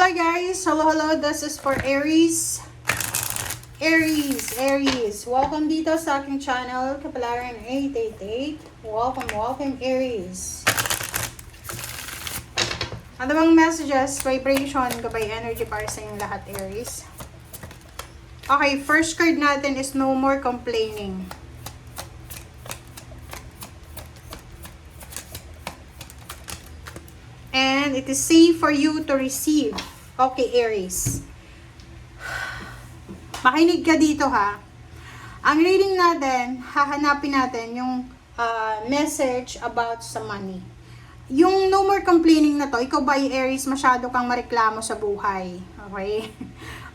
Hello guys! Hello! This is for Aries. Aries. Welcome dito sa aking channel, Kapalaran 888. Welcome Aries. Ano bang messages, vibration, gabay energy para sa inyong lahat, Aries? Okay, first card natin is no more complaining. And it is safe for you to receive. Okay, Aries. Makinig ka dito ha. Ang reading natin, hahanapin natin yung message about sa money. Yung no more complaining na to, ikaw ba Aries, masyado kang mareklamo sa buhay? Okay?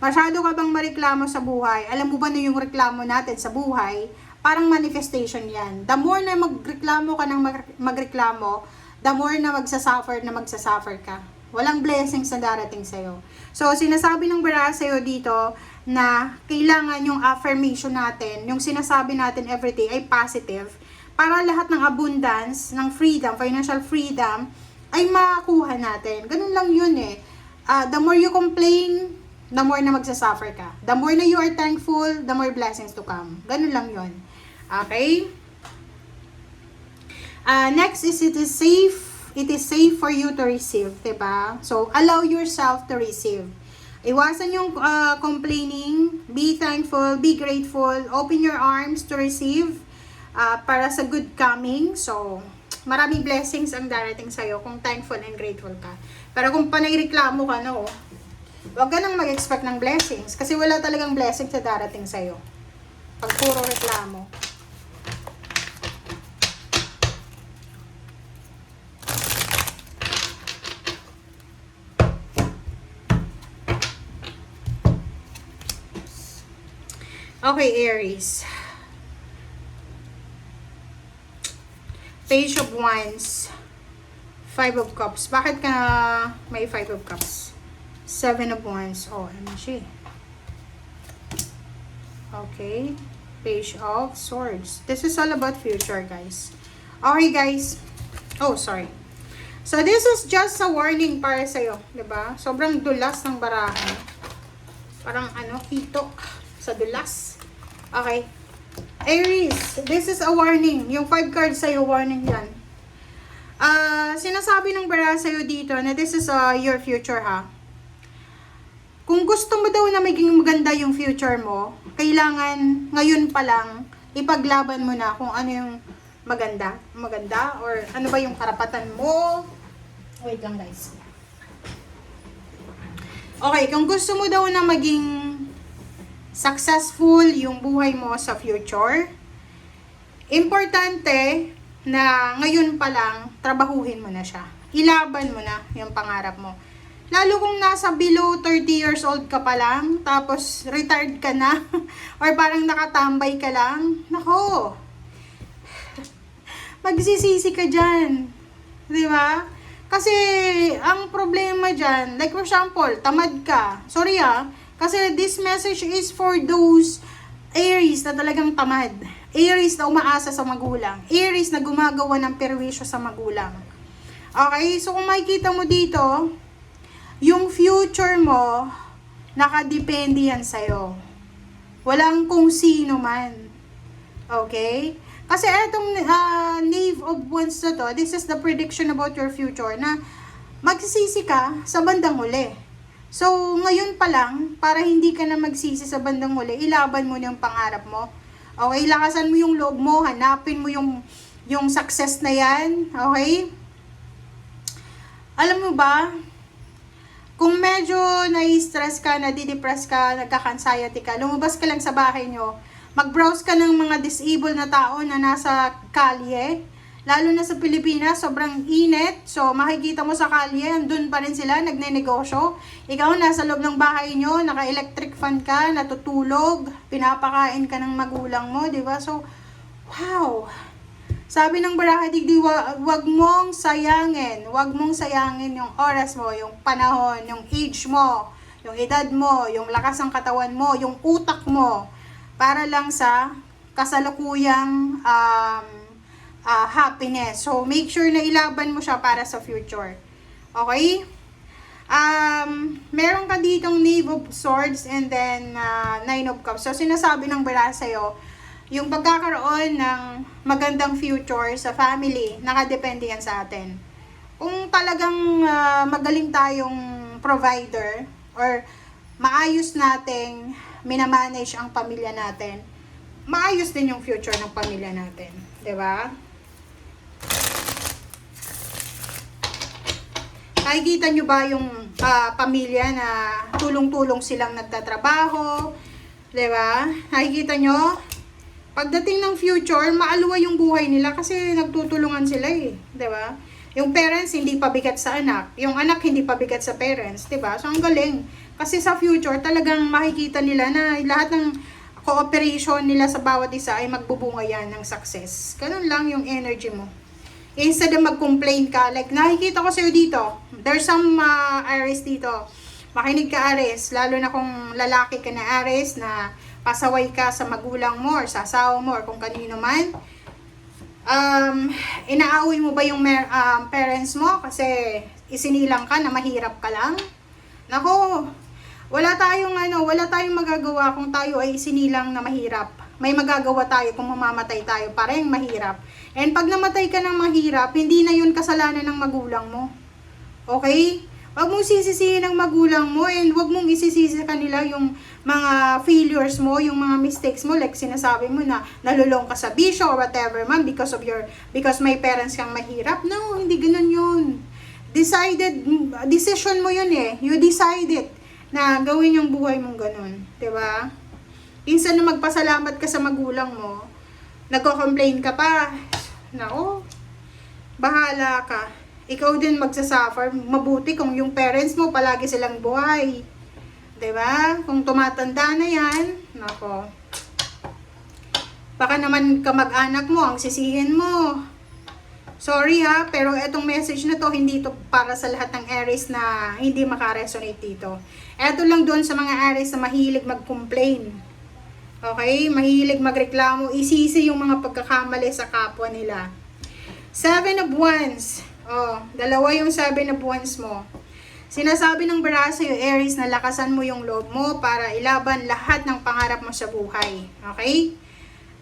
Masyado ka bang mareklamo sa buhay? Alam mo ba na yung reklamo natin sa buhay, parang manifestation yan. The more na magreklamo ka ng magreklamo, the more na magsasuffer ka. Walang blessings na darating sa'yo. So, sinasabi ng bara sa'yo dito na kailangan yung affirmation natin, yung sinasabi natin everyday ay positive para lahat ng abundance, ng freedom, financial freedom, ay makakuha natin. Ganun lang yun eh. The more you complain, the more na magsasuffer ka. The more na you are thankful, the more blessings to come. Ganun lang yun. Okay? Next is it is safe for you to receive, diba? So, allow yourself to receive. Iwasan yung complaining, be thankful, be grateful, open your arms to receive para sa good coming. So, maraming blessings ang darating sa'yo kung thankful and grateful ka. Pero kung panayreklamo ka, no, huwag ka nang mag-expect ng blessings kasi wala talagang blessings na darating sa'yo pag puro reklamo. Okay, Aries. Page of Wands. 5 of Cups. Bakit ka may 5 of Cups? 7 of Wands. Oh, ano siya? Okay. Page of Swords. This is all about future, guys. Okay, guys. Oh, sorry. So, this is just a warning para sa'yo. Diba? Sobrang dulas ng barahan. Parang hito sa dulas. Okay. Aries, this is a warning. Yung 5 cards sa'yo, warning yan. Sinasabi ng bara sa'yo dito na this is your future ha. Kung gusto mo daw na maging maganda yung future mo, kailangan ngayon pa lang ipaglaban mo na kung ano yung maganda or ano ba yung karapatan mo. Wait lang guys. Okay, kung gusto mo daw na maging successful yung buhay mo sa future, importante na ngayon pa lang, trabahuhin mo na siya. Ilaban mo na yung pangarap mo. Lalo kung nasa below 30 years old ka pa lang, tapos retired ka na, or parang nakatambay ka lang, nako, magsisisi ka dyan. Di ba? Kasi, ang problema dyan, like for example, tamad ka. Sorry kasi this message is for those Aries na talagang tamad. Aries na umaasa sa magulang. Aries na gumagawa ng perwisyo sa magulang. Okay? So, kung makikita mo dito, yung future mo, nakadepende yan sa'yo. Walang kung sino man. Okay? Kasi etong Knave of Wands na to, this is the prediction about your future na magsisisi ka sa bandang huli. So, ngayon pa lang, para hindi ka na magsisi sa bandang huli, ilaban mo yung pangarap mo. Okay, lakasan mo yung loob mo, hanapin mo yung success na yan. Okay? Alam mo ba, kung medyo na-stress ka, nadidepress ka, nagkaka-anxiety ka, lumabas ka lang sa bahay nyo, mag-browse ka ng mga disabled na tao na nasa kalye. Lalo na sa Pilipinas, sobrang init. So, makikita mo sa kalye, andun pa rin sila, nagne-negosyo. Ikaw, nasa loob ng bahay nyo, naka-electric fan ka, natutulog, pinapakain ka ng magulang mo, di ba? So, wow! Sabi ng Barahadigdi, wag mong sayangin. Wag mong sayangin yung oras mo, yung panahon, yung age mo, yung edad mo, yung lakas ng katawan mo, yung utak mo, para lang sa kasalukuyang happiness. So, make sure na ilaban mo siya para sa future. Okay? meron ka ditong Knave of Swords and then Nine of Cups. So, sinasabi ng bara sa'yo, yung pagkakaroon ng magandang future sa family, nakadepende yan sa atin. Kung talagang magaling tayong provider or maayos nating minamanage ang pamilya natin, maayos din yung future ng pamilya natin. 'Di ba? Nakikita nyo ba yung pamilya na tulong-tulong silang nagtatrabaho? 'Di ba? Nakikita nyo? Pagdating ng future, maaluwa yung buhay nila kasi nagtutulungan sila eh. 'Di ba? Yung parents hindi pabigat sa anak. Yung anak hindi pabigat sa parents. 'Di ba? So, ang galing. Kasi sa future, talagang makikita nila na lahat ng cooperation nila sa bawat isa ay magbubunga yan ng success. Ganun lang yung energy mo. Instead na mag-complain ka, like nakikita ko sa'yo dito, there's some Aries dito. Makinig ka Aries, lalo na kung lalaki ka na Aries na pasaway ka sa magulang mo or sa asawa mo or kung kanino man. Inaaway mo ba yung parents mo kasi isinilang ka na mahirap ka lang? Nako, wala tayong magagawa kung tayo ay sinilang na mahirap. May magagawa tayo kung mamamatay tayo, parang mahirap. And pag namatay ka ng mahirap, hindi na yun kasalanan ng magulang mo. Okay? Wag mong sisisihin ng magulang mo and wag mong isisisi sa kanila yung mga failures mo, yung mga mistakes mo, like sinasabi mo na nalulong ka sa bisyo or whatever man because may parents kang mahirap. No, hindi ganun yun. Decision mo yun eh. You decided na gawin yung buhay mong ganun. 'Di ba? Insan na magpasalamat ka sa magulang mo, nagko-complain ka pa. Nako, bahala ka. Ikaw din magsasuffer. Mabuti kung yung parents mo palagi silang buhay. 'Di ba? Kung tumatanda na yan, nako. Baka naman kamag-anak mo ang sisihin mo. Sorry ha, pero etong message na to, hindi to para sa lahat ng Aries na hindi makaresonate dito. Eto lang doon sa mga Aries na mahilig mag-complain. Okay? Mahilig magreklamo, isisi yung mga pagkakamali sa kapwa nila. 7 of Wands. Oh, dalawa yung 7 of Wands mo. Sinasabi ng bara sa'yo, Aries, na lakasan mo yung loob mo para ilaban lahat ng pangarap mo sa buhay. Okay?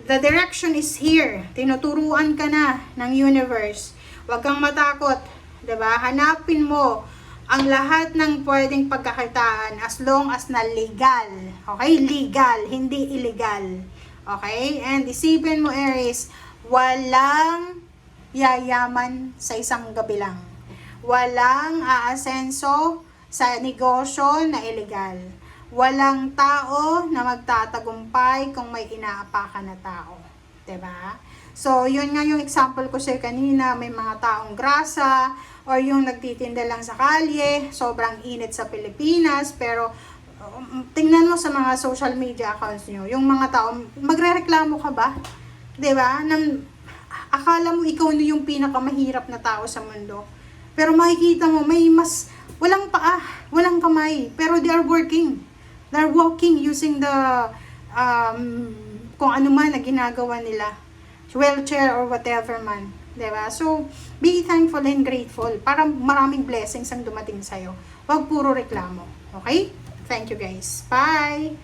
The direction is here. Tinuturuan ka na ng universe. Huwag kang matakot. 'Di ba? Hanapin mo ang lahat ng pwedeng pagkakitaan as long as na legal. Okay? Legal, hindi illegal. Okay? And isipin mo, Aries, walang yayaman sa isang gabi lang. Walang aasenso sa negosyo na illegal. Walang tao na magtatagumpay kung may inaapakan na tao. 'Di ba? So, yun nga yung example ko sa'yo kanina, may mga taong grasa or yung nagtitinda lang sa kalye, sobrang init sa Pilipinas, pero tingnan mo sa mga social media accounts nyo, yung mga tao, magrereklamo ka ba? 'Di ba? Akala mo ikaw na yung pinakamahirap na tao sa mundo. Pero makikita mo, may mas walang paa, walang kamay, pero they are working. They're walking using the kung ano man na ginagawa nila, wheelchair or whatever man, 'di ba? So be thankful and grateful para maraming blessings ang dumating sa'yo. Huwag puro reklamo. Okay? Thank you guys. Bye!